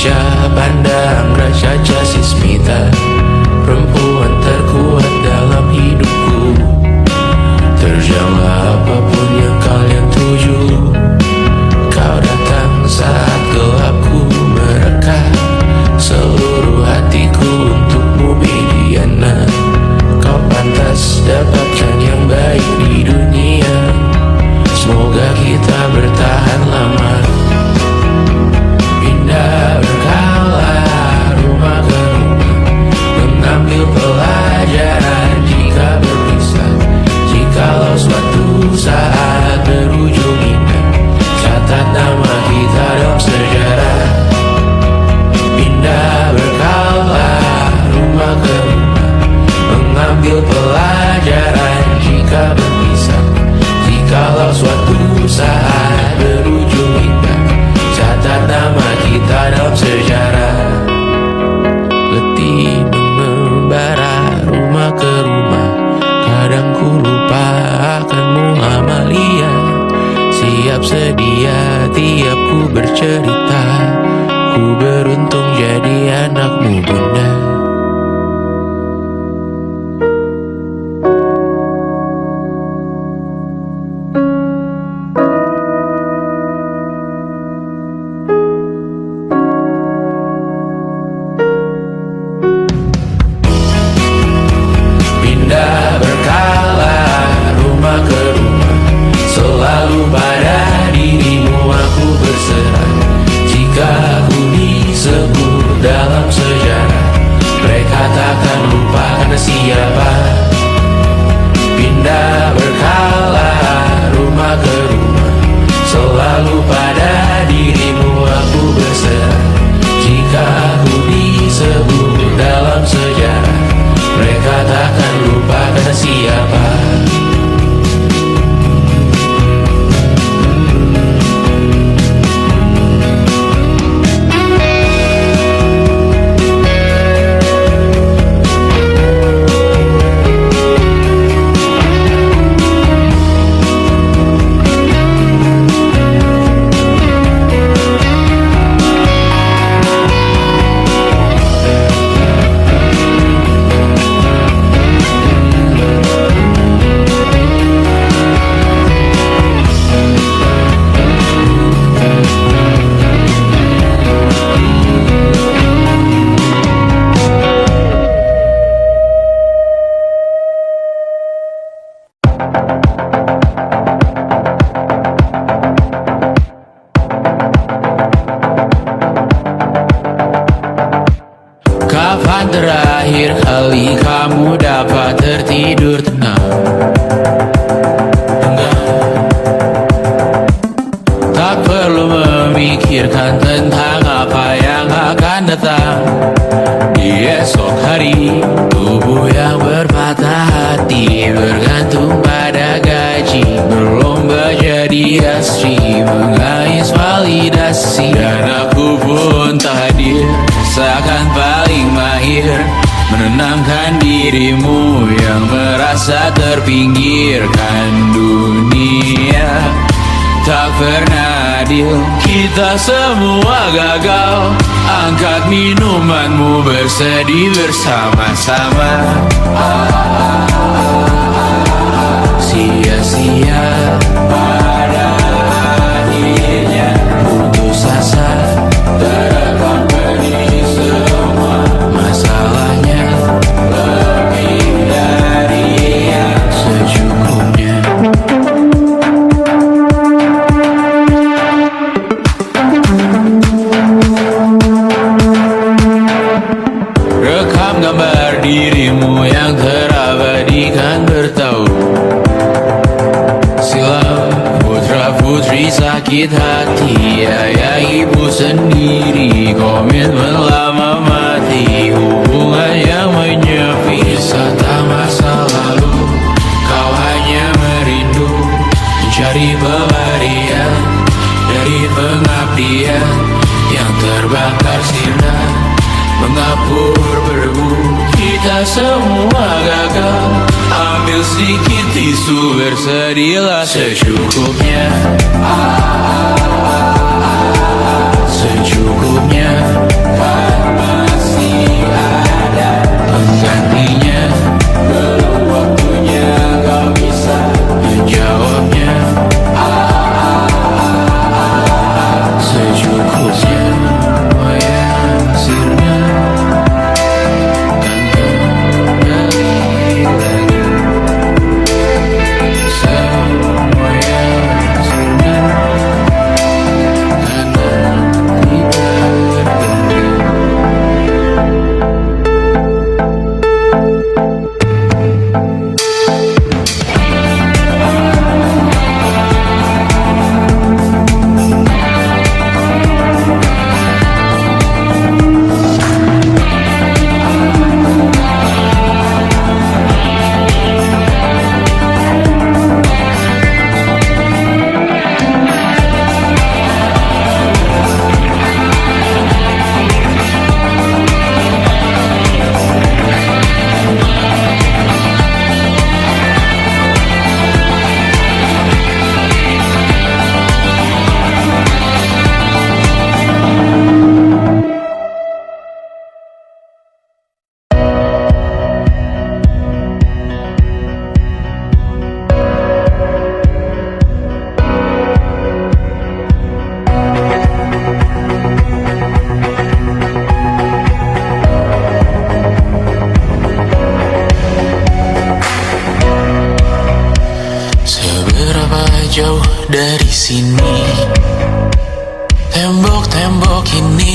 Indonesia pandang Raja Sismita, perempuan terkuat dalam hidupku. Terjanglah apapun yang kalian tuju, kau datang saat gelapku merekah. Seluruh hatiku untukmu Mediana, kau pantas dapatkan yang baik di dunia. Semoga kita bertahan lama. Pindah berkala rumah ke rumah, mengambil pelajaran jika berpisah. Jikalau suatu saat berujung indah, catat nama kita dalam sejarah. Pindah berkala rumah ke rumah, mengambil pelajaran jika berpisah. Jikalau suatu saat berujung indah, catat nama kita dalam sejarah. Letih mengembara rumah ke rumah, kadang ku lupa akanmu Amalia. Siap sedia tiap ku bercerita, ku beruntung jadi anakmu bunda. Pindah berkala rumah ke rumah, selalu pada dirimu aku berserah. Jika aku disebut dalam sejarah, mereka takkan lupa karena siapa. Pindah berkala rumah ke rumah, selalu pada dirimu aku berserah. Jika aku disebut dalam sejarah, mereka takkan lupa karena siapa. Kapan terakhir kali kamu dapat tertidur tenang? Enggak. Tak perlu memikirkan tentang apa yang akan datang di esok hari. Tubuh yang berpatah hati bergantung pada gaji, berlomba jadi asri, mengais validasi. Dan aku pun tak hadir, seakan paling mahir menenangkan dirimu yang merasa terpinggirkan dunia. Tak pernah adil, kita semua gagal. Angkat minumanmu, bersedih bersama-sama. Sia-sia pada akhirnya putus asa, terekam pedih semua. Masalahnya lebih dari yang secukupnya. Rekam gambar dirimu yang terabadikan bertahun silam. Putra-putri sakit hati, ayah ibu sendiri, komitmen lama mati, hubungan yang menyepi. Wisata masa lalu, kau hanya merindu, mencari pelarian dari pengabdian yang terbakar sinar, mengapur berbu. Kita semua gagal, ambil sedikit tisu, bersedihlah secukupnya. Secukupnya.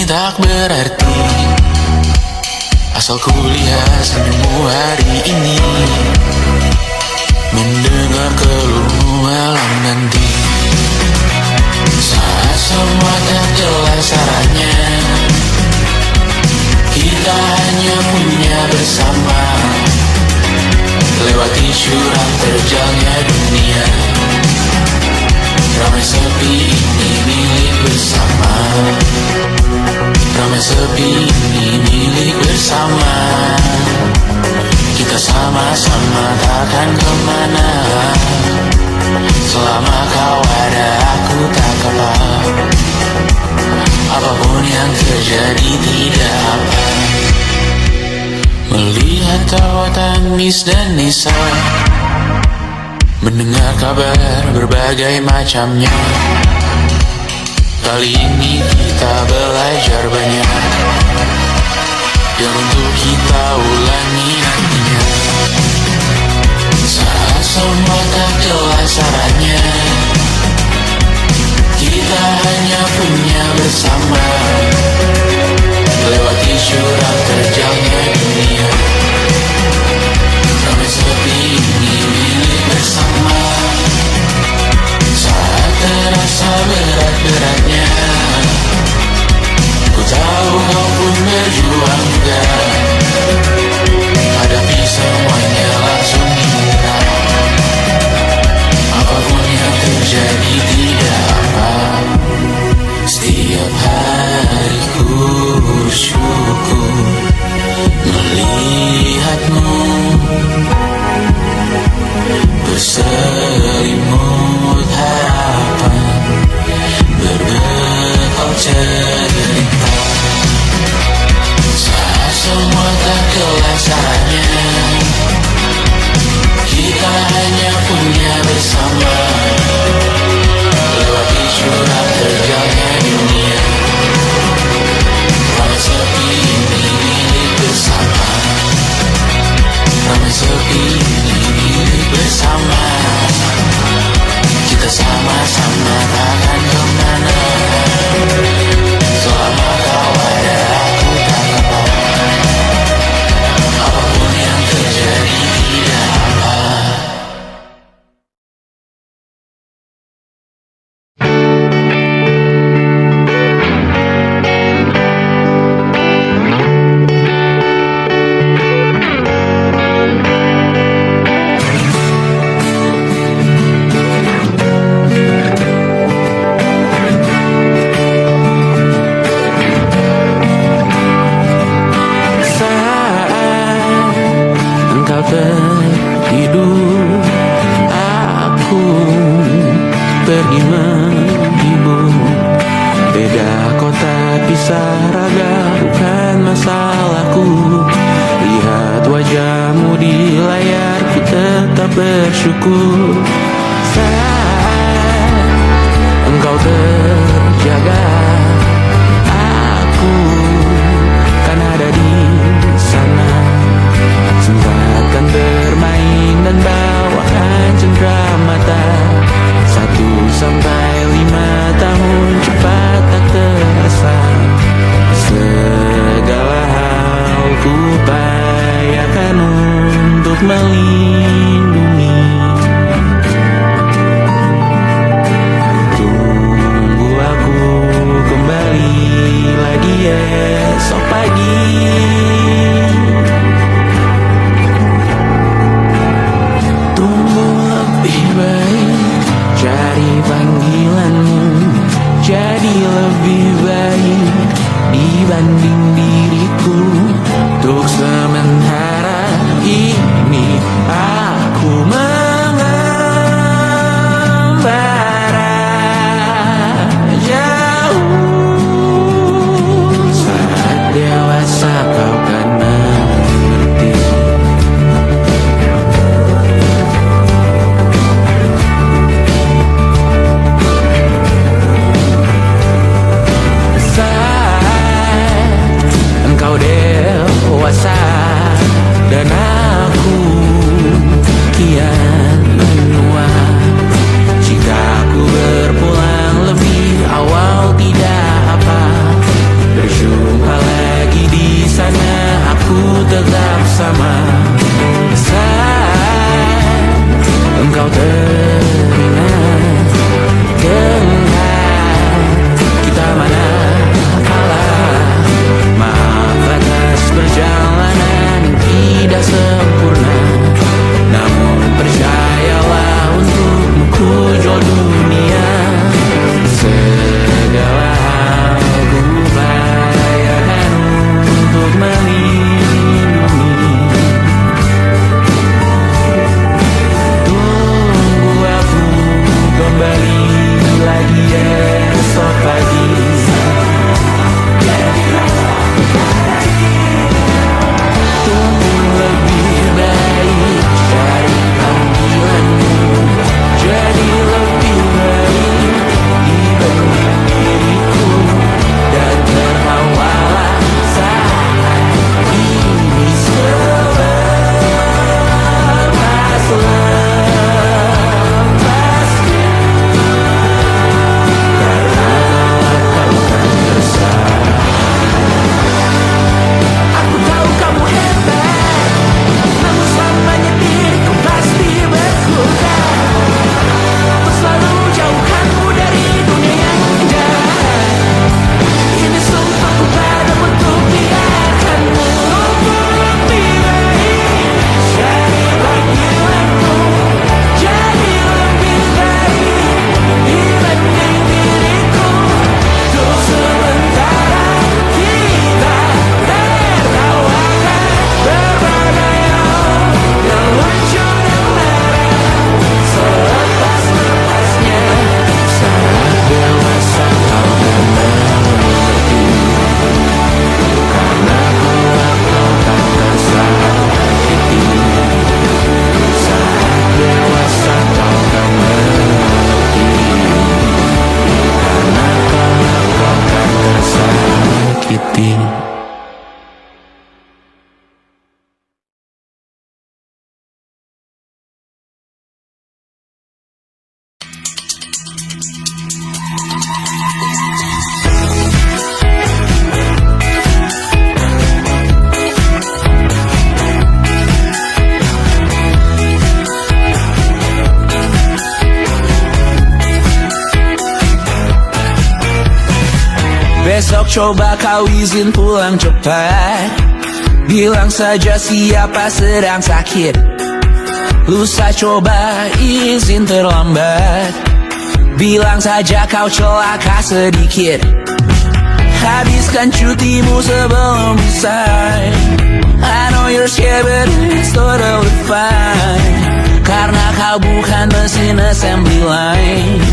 tak berarti asal kulihat senyummu hari ini, mendengar keluhmu malam nanti. Saat semua tak jelas arahnya, kita hanya punya bersama, lewati syurang terjalnya dunia. Ramai sepi ini milik bersama, ramai sepi ini milik bersama. Kita sama-sama takkan kemana, selama kau ada aku tak apa. Apapun yang terjadi tidak apa. Melihat tawa tangis dan nisa, mendengar kabar berbagai macamnya. Kali ini kita belajar banyak yang untuk kita ulangi nantinya. Saat semua tak jelas arahnya, kita hanya punya bersama, lewati syurang terjalnya dunia. Ramai sepi ini milik bersama, saat terasa berat-beratnya. Ku tahu kau pun berjuang juga, hadapi semuanya langsung minta. Apapun yang terjadi tidak apa. Setiap hari ku bersyukur melihatmu berselimut harapan, berbekal cerita. Saat semua tak jelas arahnya, kita hanya punya bersama, lewati syurang terjalnya dunia. Ramai sepi ini milik bersama, ramai sepi ini milik bersama. Kita sama-sama takkan kemana, selama kau ada aku tak apa. Apapun yang terjadi tidak apa. Tertidur, aku pergi menghibur. Beda kota pisah raga bukan masalahku. Lihat wajahmu di layar, ku tetap bersyukur. Saat engkau terjaga, aku kan ada di sana. Sempatkan bermain dan bawakan cenderamata. 1-5 tahun cepat tak terasa. Segala hal ku upayakan untuk melindungi. Tunggu aku kembali lagi esok pagi. Cari panggilanmu jadi lebih baik dibanding diriku. Untuk sementara ini aku mengembara jauh. Saat dewasa kau kan mengerti. Dewasa dan aku kian menua. Jika aku berpulang lebih awal tidak apa. mengerti. Besok coba kau izin pulang cepat. Bilang saja siapa sedang sakit. Lusa coba izin terlambat. Bilang saja kau celaka sedikit. Habiskan cutimu sebelum usai. I know you're scared but it's totally fine. Karena kau bukan mesin assembly line.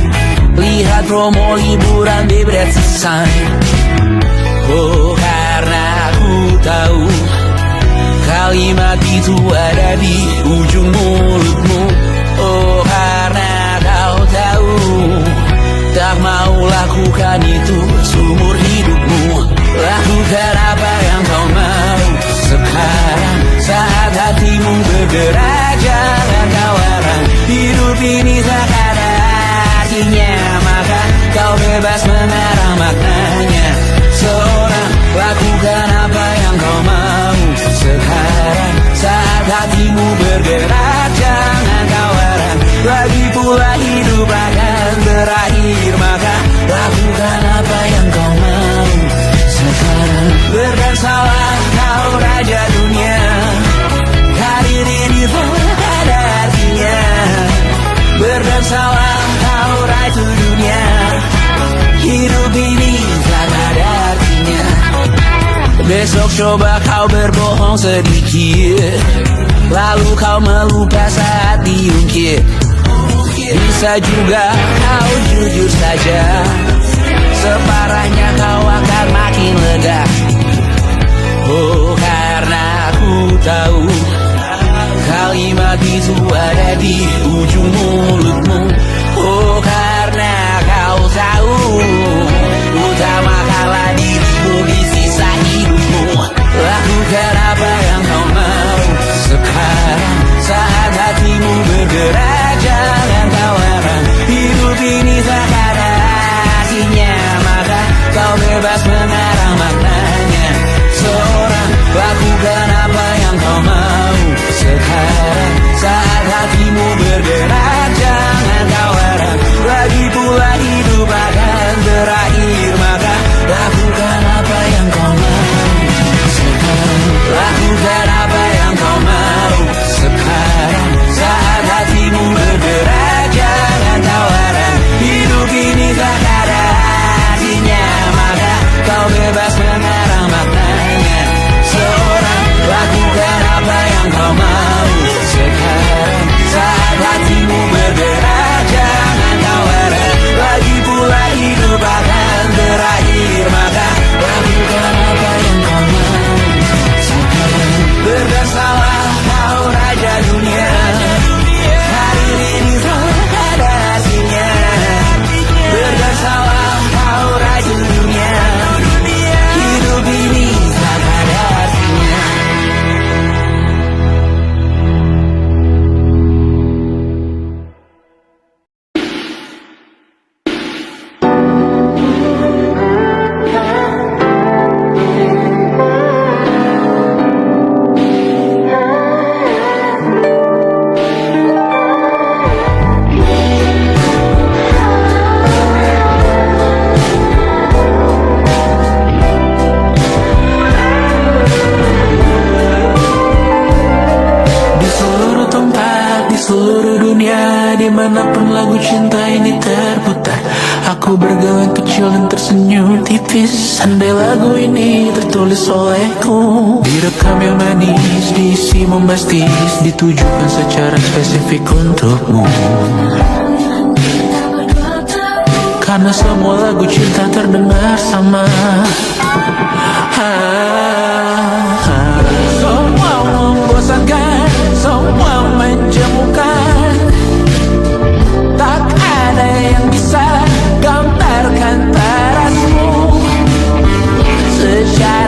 Lihat promo liburan di Bread Sign. Oh, karena aku tahu kalimat itu ada di ujung mulutmu. Oh, karena kau tahu tak mau lakukan itu seumur hidupmu. Lakukan apa yang kau mau sekarang saat hatimu bergerak. Jangan kau larang, hidup ini tak ada artinya, maka kau bebas mengarang maknanya. Seorang lakukan apa yang kau mau sekarang saat hatimu bergerak. Jangan kau larang, lagi pula hidup akan berakhir, maka lakukan apa yang kau mau sekarang. Berdansalah kau raja dunia, karir ini tak ada artinya. Berdansalah kau raja dunia, hidup ini tak ada artinya. Besok coba kau berbohong sedikit, lalu kau melupa saat diungkit. Bisa juga kau jujur saja, separahnya kau akan makin lega. Oh, karena aku tahu kalimat itu ada di ujung mulutmu. Oh, karena kau tahu utamakanlah dirimu di sisa hidupmu. Lakukan apa yang kau mau sekarang saat hatimu bergerak. Jangan kau larang, hidup ini tak ada artinya, maka kau bebas mengarang maknanya. Seorang lakukan apa yang kau mau sekarang saat hatimu bergerak. Jangan kau larang, lagi pula hidup akan berakhir, maka lakukan apa yang kau mau sekarang. Lakukan apa yang kau mau sekarang saat hatimu bergerak. Jangan kau larang, hidup ini tak ada artinya, maka kau bebas mengarang maknanya. Seorang lakukan apa yang kau mau sekarang saat hatimu bergerak. Jangan kau larang, lagi pula hidup akan berakhir, maka lakukan apa yang kau mau sekarang. Berdansalah kau raja dunia, hari ini tak ada artinya. Berdansalah kau raja dunia, hidup ini tak ada artinya. Seluruh dunia, dimanapun lagu cinta ini terputar, aku bergawan kecil dan tersenyum tipis. Andai lagu ini tertulis olehku, direkam yang manis, diisi bombastis, ditujukan secara spesifik untukmu. Karena semua lagu cinta terdengar sama. Semua membosankan, semua menjemukan, tak ada yang bisa gambarkan tarasmu. Sejak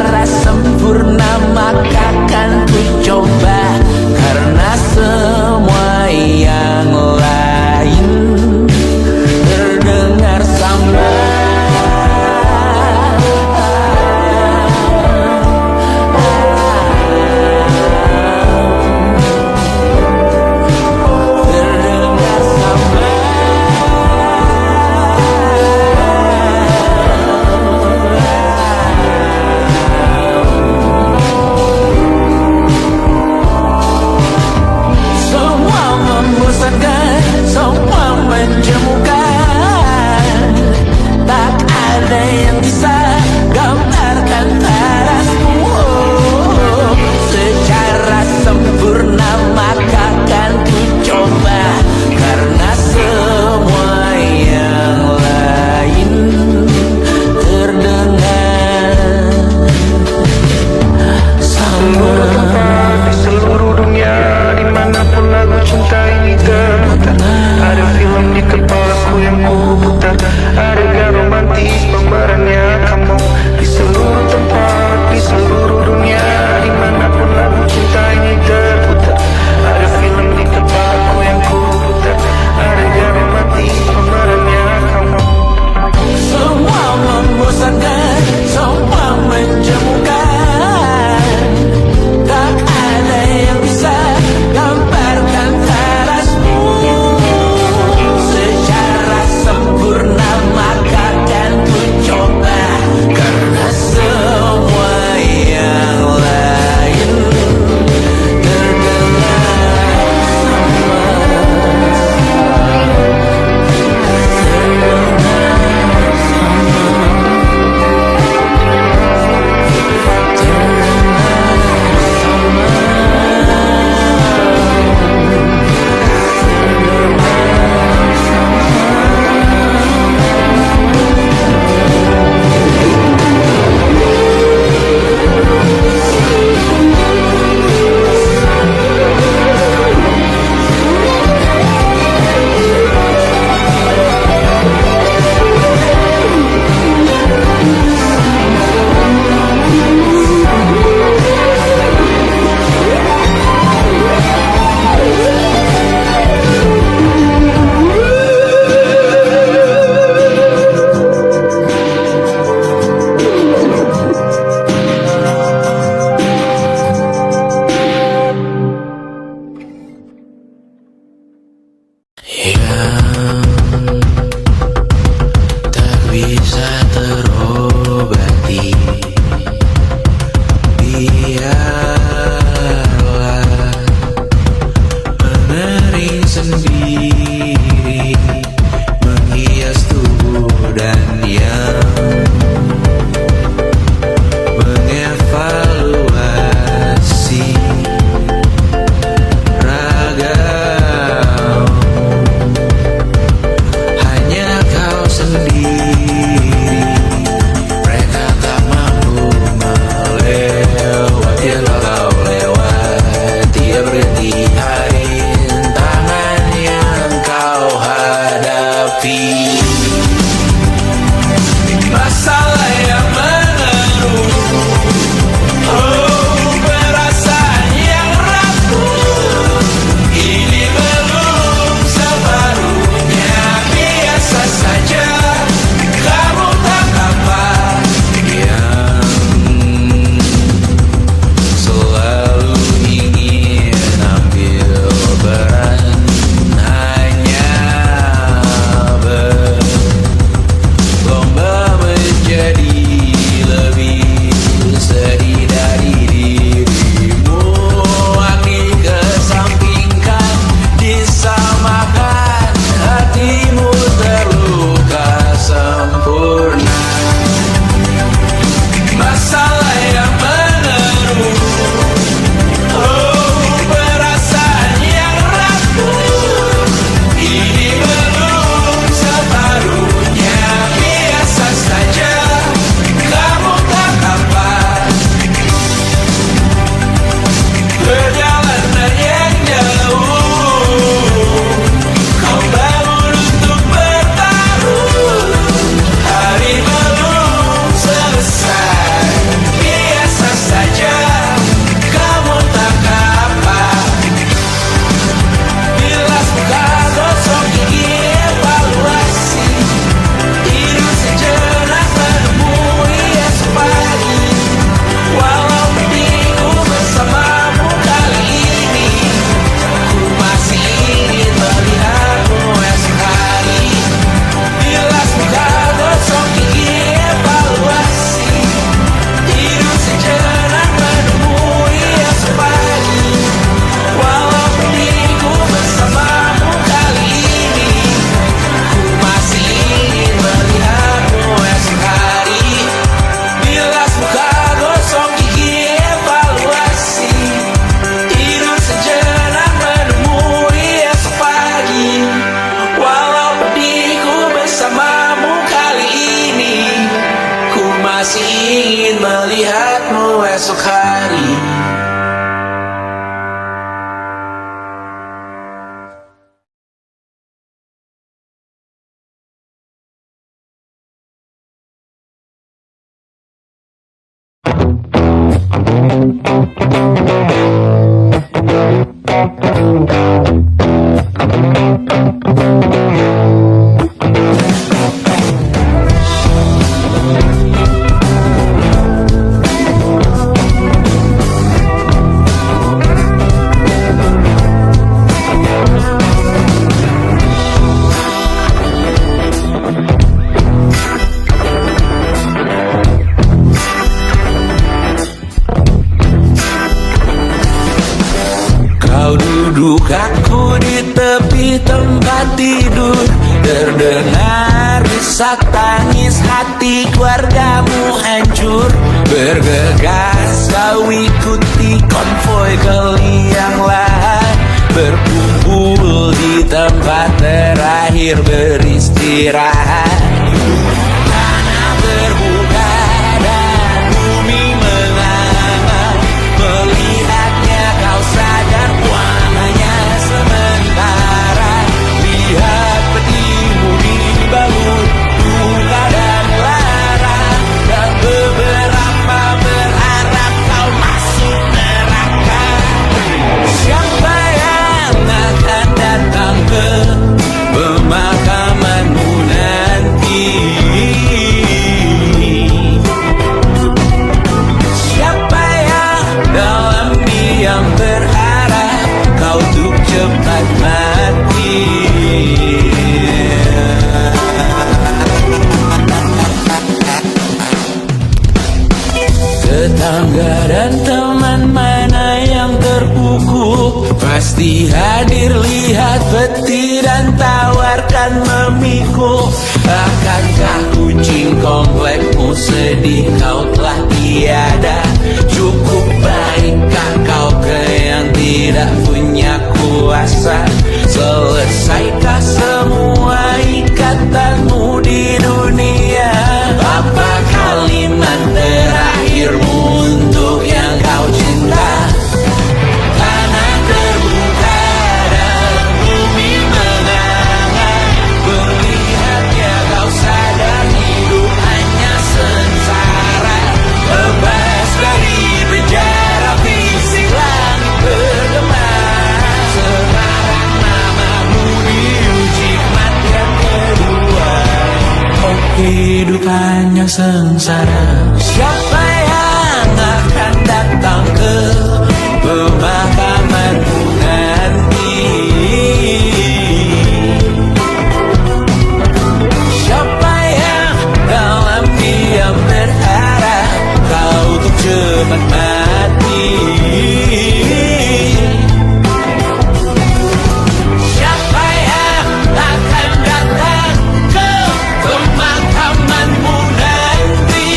mau esok hari. Duduk aku di tepi tempat tidur, terdengar desak tangis hati keluargamu hancur. Bergegas kau ikuti konvoi ke liang lahat, berkumpul di tempat terakhir beristirahat. Tanah berbuka dan bumi menganga, melihatnya kau sadar hanya sementara. Lihat petimu dibangun duka dan lara, dan beberapa berharap kau masuk neraka. Siapa yang akan datang ke pemakamanmu nanti? Siapa yang dalam diam berharap kau tuh cepat mati? Tetangga dan teman mana yang terpukul, pasti hadir lihat peti dan tawarkan memikul. Akankah kucing komplekmu sedih kau telah tiada? Cukup baikkah kau ke yang tidak punya kuasa? Selesaikah semua ikatanmu di dunia? Apa kalimat terakhirmu untuk yang kau cinta? Tanah terbuka dan bumi menganga, melihatnya kau sadar hidup hanya sengsara. Bebas dari penjara fisik, langit bergema. Sekarang namamu diuji kematian kedua. Oh, hidup hanya sengsara. Siapa yang akan datang ke pemakamanmu nanti? Siapa yang dalam diam berharap kau tuh cepat mati? Siapa yang akan datang ke pemakamanmu nanti?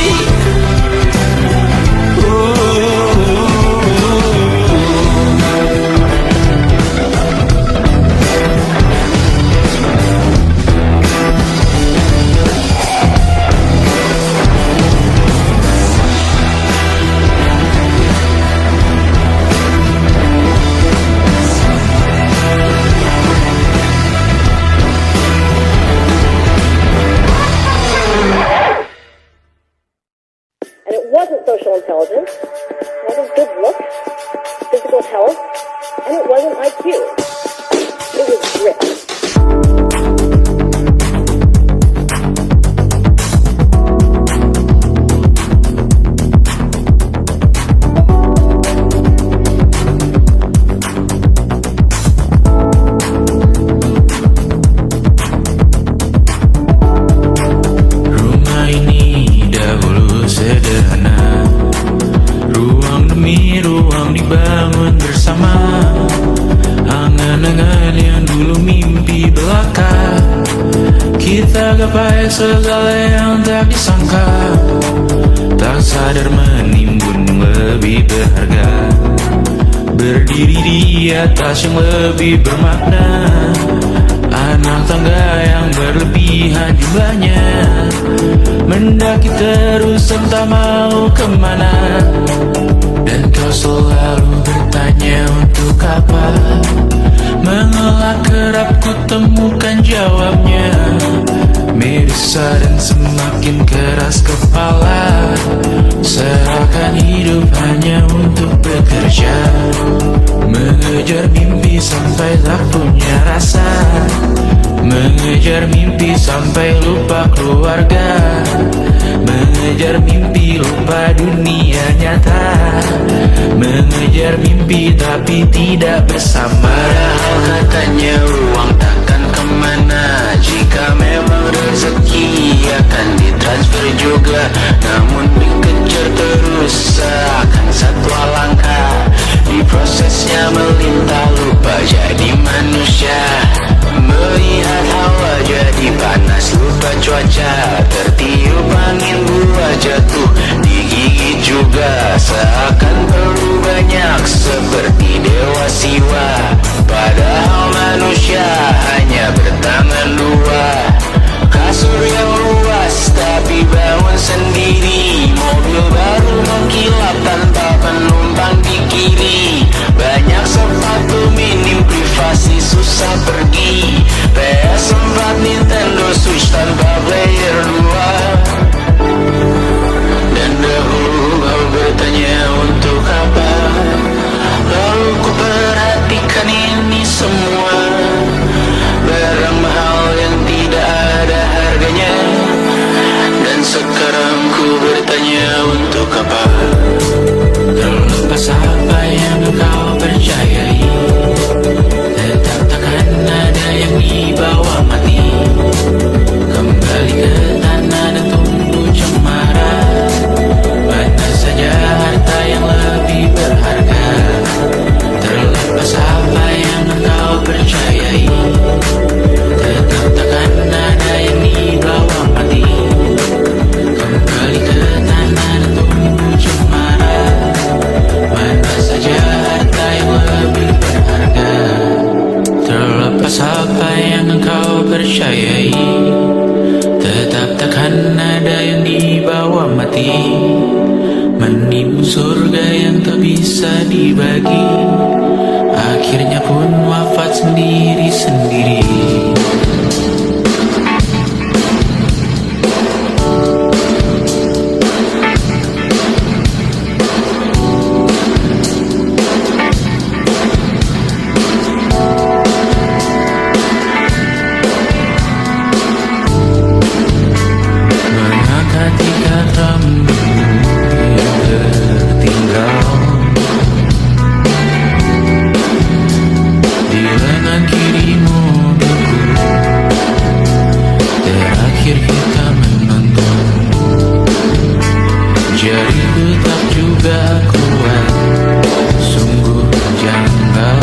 And it wasn't social intelligence, it wasn't good looks, physical health, and it wasn't IQ. It was grit. Rumah ini dahulu sederhana, ruang demi ruang dibangun bersama. Angan-angan yang dulu mimpi belaka, kita gapai segala yang tak disangka. Tak sadar menimbun yang lebih berharga, berdiri di atas yang lebih bermakna. Anak tangga yang berlebihan jumlahnya, mendaki terus entah mau kemana. Mengejar mimpi sampai tak punya rasa, mengejar mimpi sampai lupa keluarga, mengejar mimpi lupa dunia nyata, mengejar mimpi tapi tidak bersama. Padahal katanya uang takkan kemana, jika memang rezeki akan ditransfer juga. Namun dikejar terus seakan satwa langka, di prosesnya melintah lupa jadi manusia. Melihat hawa jadi panas lupa cuaca, tertiup angin buah jatuh digigit juga. Seakan perlu banyak seperti dewa siwa, padahal manusia hanya bertangan dua. Kasur yang luas tapi bangun sendiri, mobil baru mengkilap tanpa penumpang di kiri. Banyak sepatu minim privasi susah pergi, PS4 Nintendo Switch tanpa player 2. Dan dahulu kau bertanya untuk apa, lalu ku perhatikan ini semua. Barang mahal yang tidak ada harganya, dan sekarang ku bertanya untuk apa. Terlepas apa yang kau percayai, tetap takkan ada yang dibawa mati. Kembali ke tanah dan tunggu cemara, mana saja harta yang lebih berharga. Terlepas apa yang kau percayai, tetap takkan ada yang dibawa mati. Kembali ke tanah dan tunggu cemara, mana saja harta yang lebih berharga. Terlepas apa yang engkau percayai, tetap takkan ada yang dibawa mati. Menipu surga yang tak bisa dibagi, akhirnya pun wafat sendiri-sendiri. Mengangkat ikat rambut yang tertinggal di lengan kirimu, terakhir kita menonton. Jariku tak juga kuat, sungguh janggal.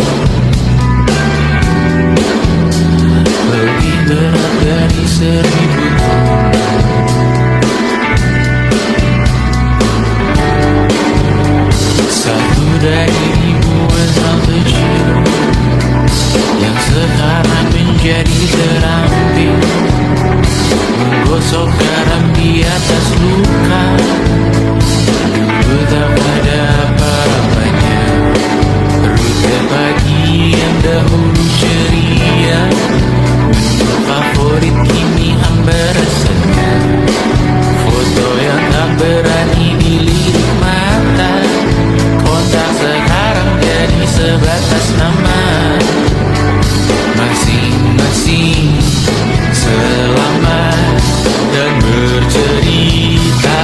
Lebih berat dari 1000 ton. Satu dari ribuan hal kecil yang sekarang menjadi terampil, menggosok garam di atas luka. Dulu tak ada apa-apanya, rute pagi yang dahulu ceria, menu favorit kini hambar rasanya. Foto yang tak berani dilirik mata, kontak sekarang jadi sebatas nama. Masing-masing selamat dan bercerita,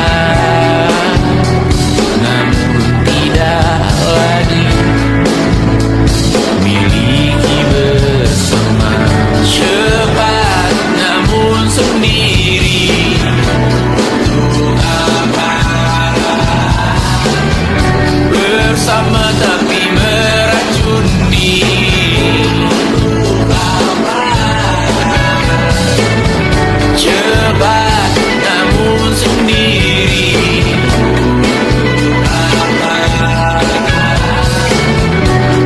namun tidak lagi miliki bersama. Cepat namun sendiri, untuk apa? Bersama tapi meracuni. Cepat namun sendiri,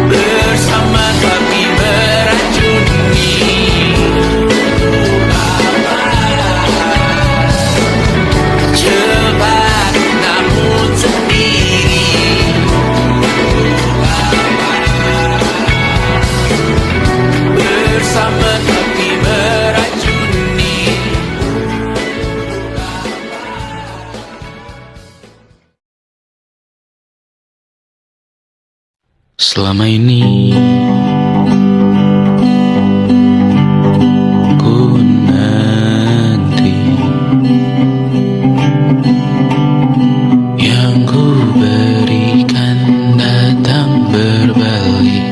bersama tapi meracuni. Cepat namun sendiri, Selama ini ku nanti yang ku berikan datang berbalik,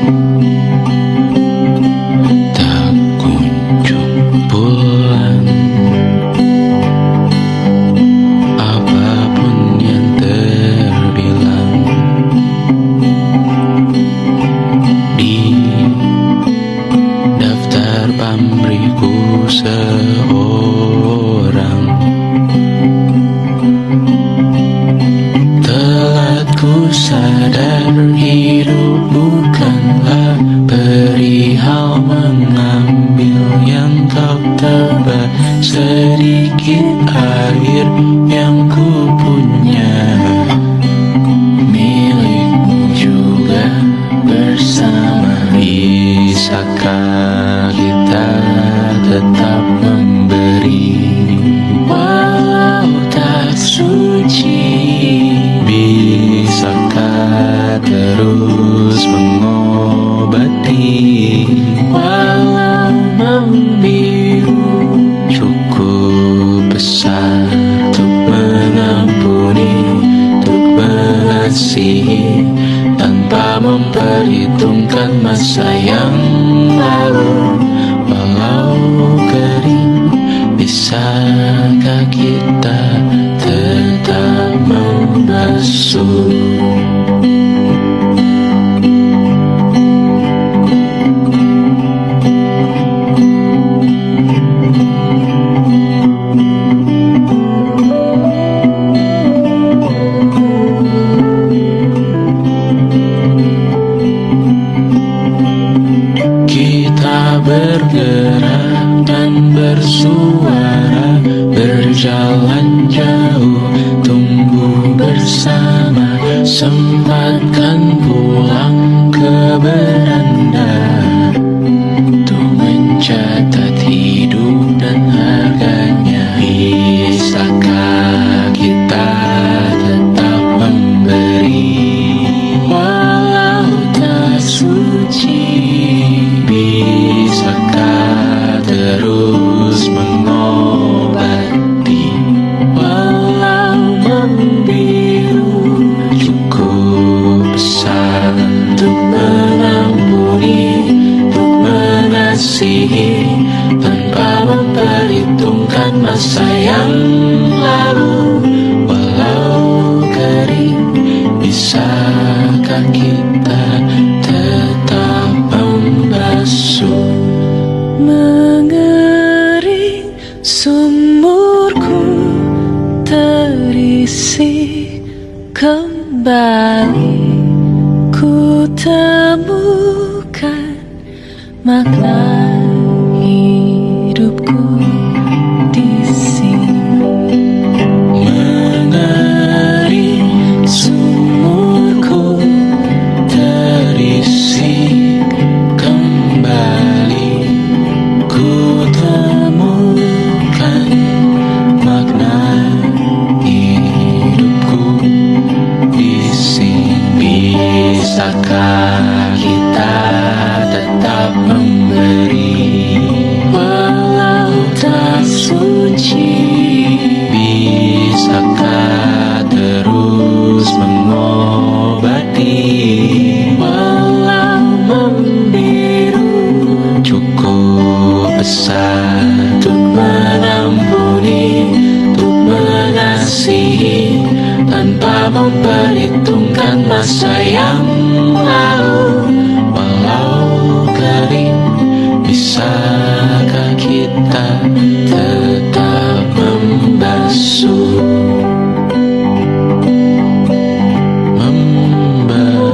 tak kunjung pulang. Apapun yang terbilang di daftar pamrihku seorang, telah ku sadar hidup bukanlah perihal mengambil yang kau tebak. Sedikit air yang ku punya milikmu juga bersama. Bisakah kita tetap memberi walau tak suci? Bisakah terus mengobati walau membiru? Cukup besar untuk mengampuni, untuk mengasihi tanpa memperhitungkan masa yang lalu. Walau kering, bisakah kita tetap membasuh? Kita bergerak dan bersuara, berjalan jauh, tumbuh bersama. Sempatkan pulang ke beranda untuk mencatat hidup dan harganya. Bisakah kita tetap memberi walau tak suci? Bisakah terus mengobati walau membiru? Cukup besar untuk mengampuni, untuk mengasihi tanpa memperhitungkan masa yang lalu. Walau kering, bisakah kita tetap membasuh? Mengering sumurku terisi kembali, ku temukan makna hidupku di sini. Mengering sumurku terisi kembali, ku temukan makna hidupku di sini. Bisakah kita tetap memberi walau tak suci? Bisakah terus mengobati walau membiru? Cukup besar untuk mengampuni, untuk mengasihi tanpa memperhitungkan masa yang lalu. Walau kering, bisakah kita tetap membasuh? Membasuh.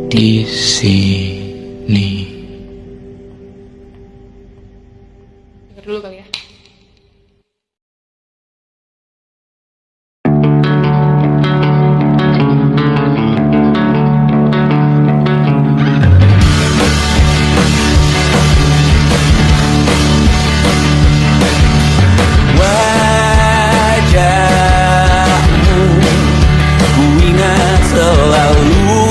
di sini. Dengar dulu kali ya. Wajahmu ku ingat selalu,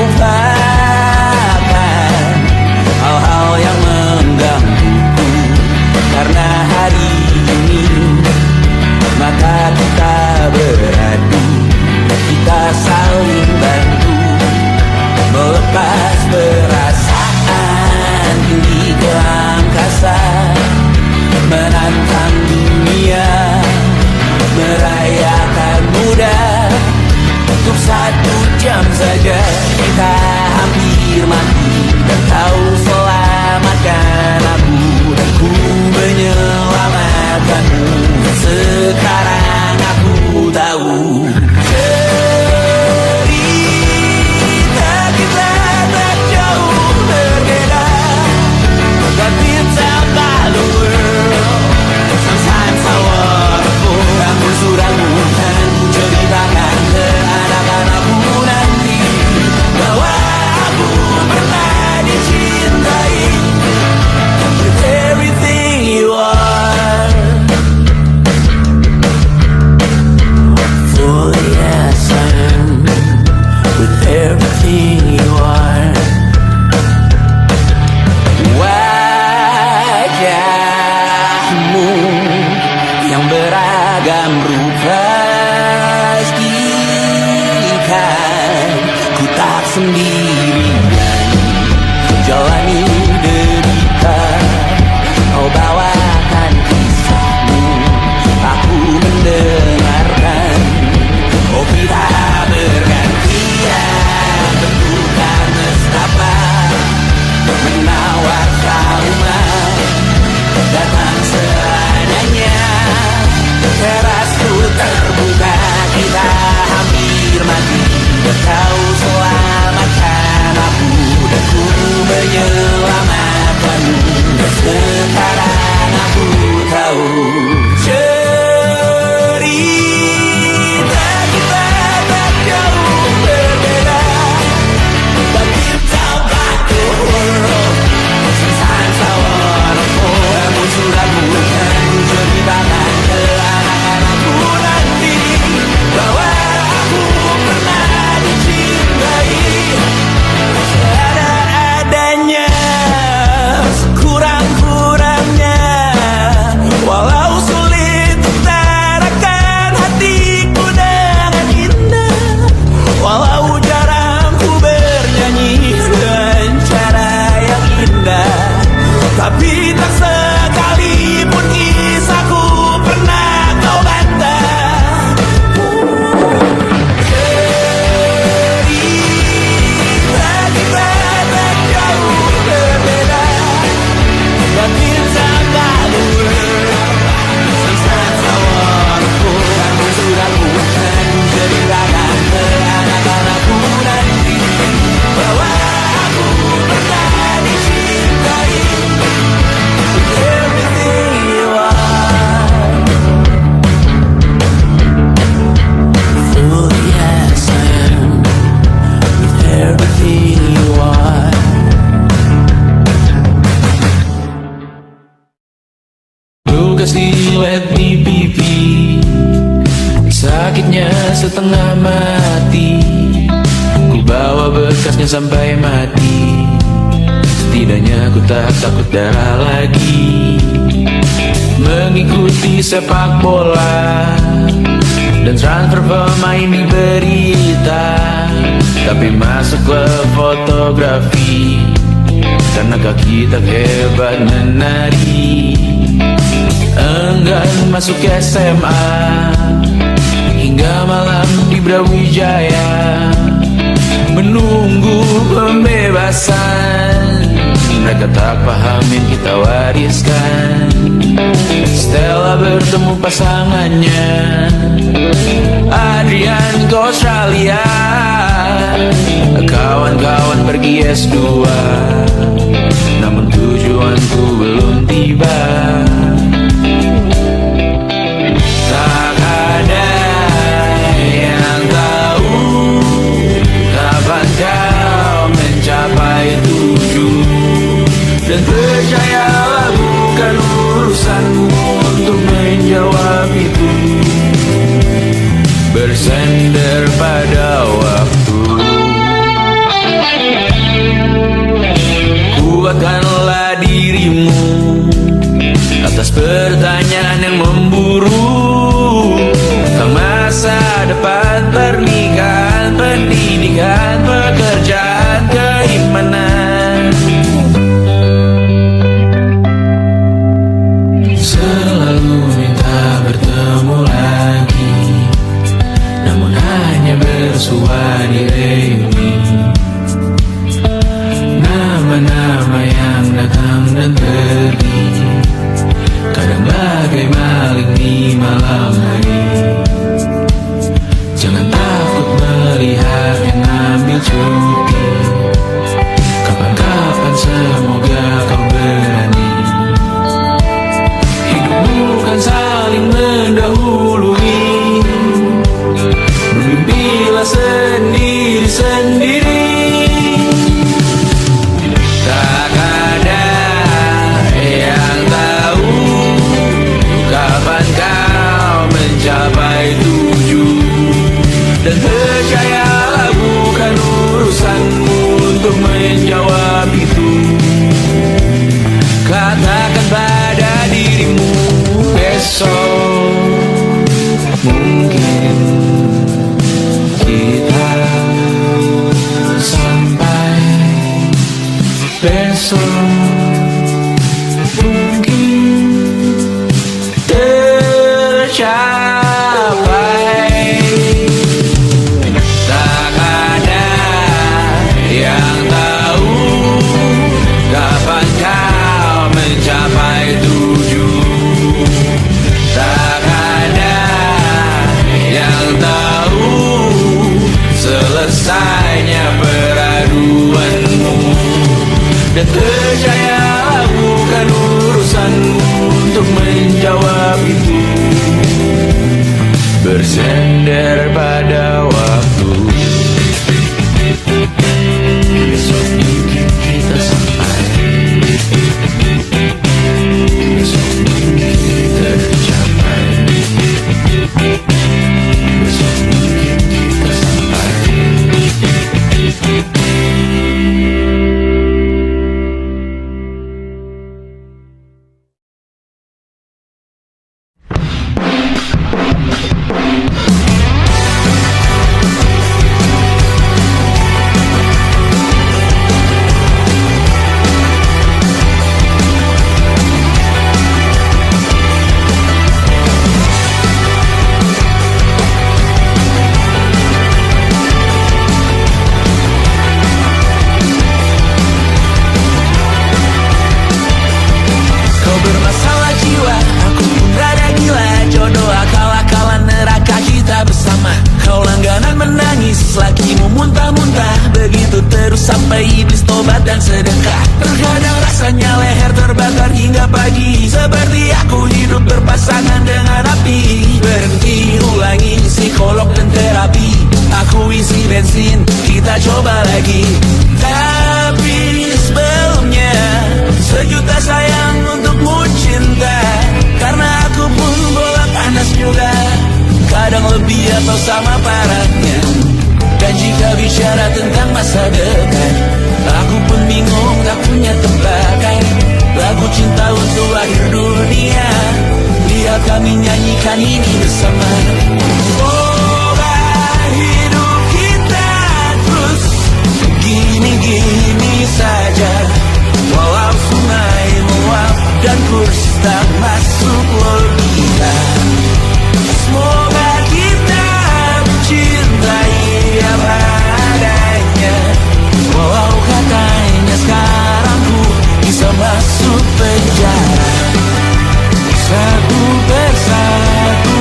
lupakan hal-hal yang menggangguku. Karena hari ini mata kita beradu, kita saling bantu melepas perasaan tinggi ke angkasa, menantang dunia, merayakan muda. Untuk 1 jam saja kita hampir mati, dan kau selamatkan aku, dan ku menyelamatkanmu. Sekarang aku tahu cerita kita tak jauh berbeda, but it's about the world. Sometimes I wanna fall. Namun sudah bukan ku ceritakan ke anak-anakku nanti bahwa aku pernah dicintai with everything you are. For yes, I am with everything you are. Wajahmu yang beragam rupa pastikan ku tak sendirian jalani derita. Kau bawakan kisahmu, aku mendengarkan. Oh, kita bergantian bertukar nestapa, menawar trauma datang seadanya. Terasku terbuka, kita hampir mati, dan kau selamatkan aku, dan ku menyelamatkanmu. Dan sekarang aku tahu cerita kita tak jauh berbeda, but it's about the world. Sometimes I wanna fall. Namun sudah bukan ku ceritakan ke anak-anakku nanti bahwa aku pernah dicintai seadanya, sekurang-kurangnya. Walau sulit utarakan hatiku dengan indah, walau jarang ku bernyanyi dengan cara yang indah, tapi tak sekalipun kisahku pernah kau bantah. Cerita kita tak jauh berbeda, but it's about the world. Sometimes I wanna fall. Namun sudah bukan ku ceritakan ke anak-anakku nanti bahwa aku pernah dicintai with everything you are. For yes, I am with everything you are. Luka silet di pipi, sakitnya setengah mati. Ku bawa bekasnya sampai mati, setidaknya ku tak takut darah lagi. Mengikuti sepak bola dan transfer pemain di berita, tapi masuk klub fotografi karena kaki tak hebat menari. Enggan masuk SMA hingga malam di Brawijaya, menunggu pembebasan. Mereka tak paham yang kita wariskan. Stella bertemu pasangannya, Adrian ke Australia, Kawan-kawan pergi S2, namun tujuanku belum tiba. Tak ada yang tahu kapan kau mencapai tujuh. Dan percayalah bukan urusanmu untuk menjawab itu. Bersender pada waktu. Kuatkanlah dirimu atas pertanyaan yang memburu tentang masa depan, pernikahan, pendidikan, pekerjaan, keimanan. Selalu minta bertemu lagi, namun hanya bersua di reuni. Nama-nama yang datang dan pergi, kadang bagai maling di malam hari. Jangan takut melihat yang ambil cuti, kapan-kapan semoga kau berani. Hidup bukan saling mendahului, bermimpilah sendiri-sendiri. Tak ada yang tahu kapan kau mencapai tujuh. Dan percayalah bukan urusanmu untuk menjawab itu. Katakan pada dirimu besok mungkin kita sampai. Besok mungkin tercapai. Tak ada yang tahu kapan kau mencapai tujuh. Tak ada yang tahu selesainya peraduanmu. Dan percayalah bukan urusanmu untuk menjawab itu. Bersender pada waktu. Besok mungkin kita sampai. Besok mungkin tercapai. Besok mungkin kita sampai. Sampai iblis tobat dan sedekah. Terkadang rasanya leher terbakar hingga pagi, seperti aku hidup berpasangan dengan api. Berhenti, ulangi psikolog dan terapi. Aku isi bensin, kita coba lagi. Tapi sebelumnya sejuta sayang untukmu cinta, karena aku pun bola panas juga, kadang lebih atau sama parahnya. Dan jika bicara tentang masa depan, aku pun bingung tak punya tebakan. Lagu cinta untuk akhir dunia, biar kami nyanyikan ini bersama. Semoga hidup kita terus gini-gini saja, walau sungai meluap dan kursi tak masuk logika. Semoga kita mencintai apa adanya, walau katanya sekarang ku bisa masuk penjara. Satu persatu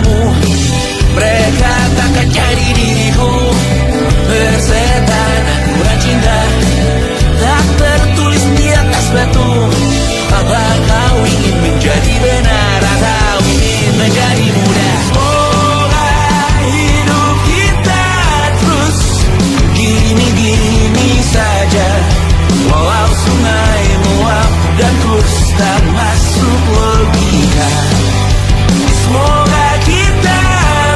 namamu. Mereka takkan jadi diriku. Persetan aturan cinta tak tertulis di atas batu. Apa kau ingin menjadi benar atau ingin menjadi muda? Semoga hidup kita terus gini-gini saja, walau sungai meluap dan kurs tak masuk logika. Semoga kita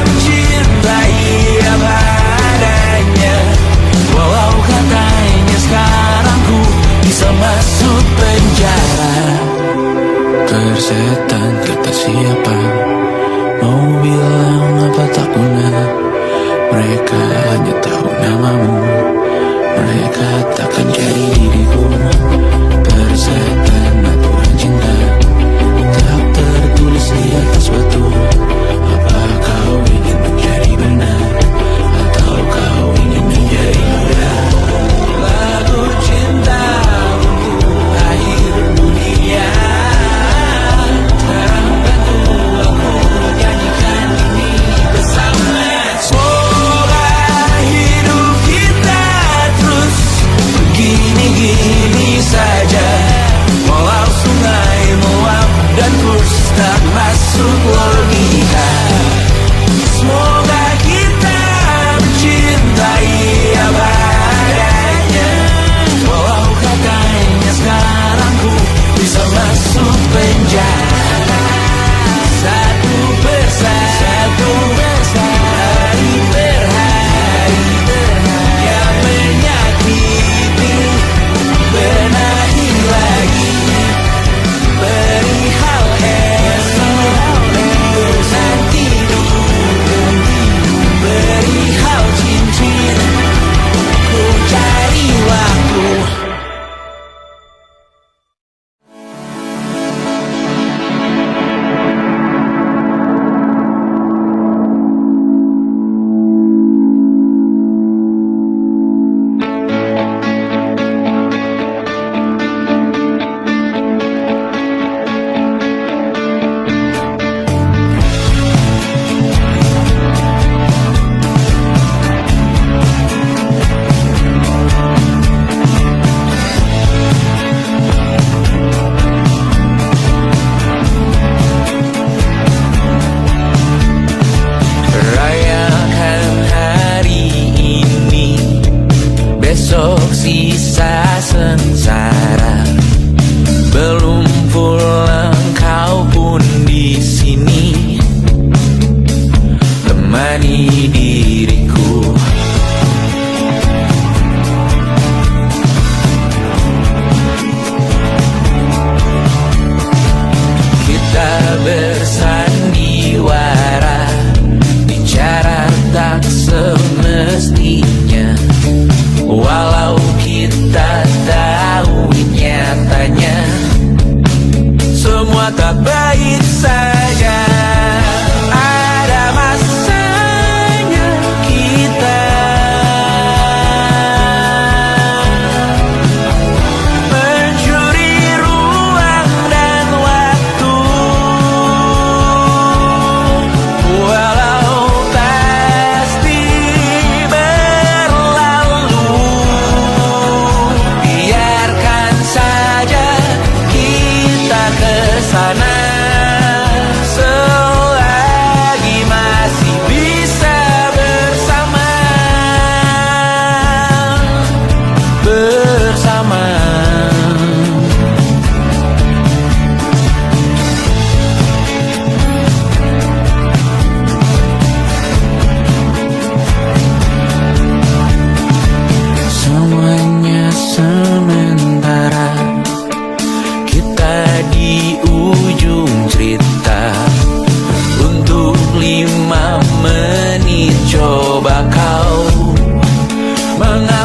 mencintai apa adanya, walau katanya sekarang ku bisa masuk penjara. Persetan kata siapa, mau bilang apa tak guna. Mereka hanya tahu namamu. Mereka takkan jadi diriku. Persetan aturan cinta tak tertulis di atas batu. Apa kau ingin menjadi benar atau kau ingin menjadi muda? Lagu cinta untuk akhir dunia. Sekarang bantu aku nyanyikan ini bersama. Semoga hidup kita terus begini-gini saja, walau sungai meluap dan kurs tak masuk logika. Semoga kita mencintai apa adanya, walau katanya sekarang ku bisa masuk penjara. Satu persatu, hari per hari, yang menyakiti benahi lagi. Perihal esok, urusan tidur, perihal cincin, ku cari waktu. Rayakan hari ini, besok sisa sengsara. Belum pulang kau pun di sini, temani diriku. Kita bersandiwara, bicara tak semestinya, walau kita tahu nyatanya semua tak baik saja. Ada masanya kita mencuri ruang dan waktu, walau pasti berlalu. Biarkan saja kita kesana selagi masih bisa bersama. Semuanya sementara, kita di ujung cerita. Untuk 5 menit coba kau mengapa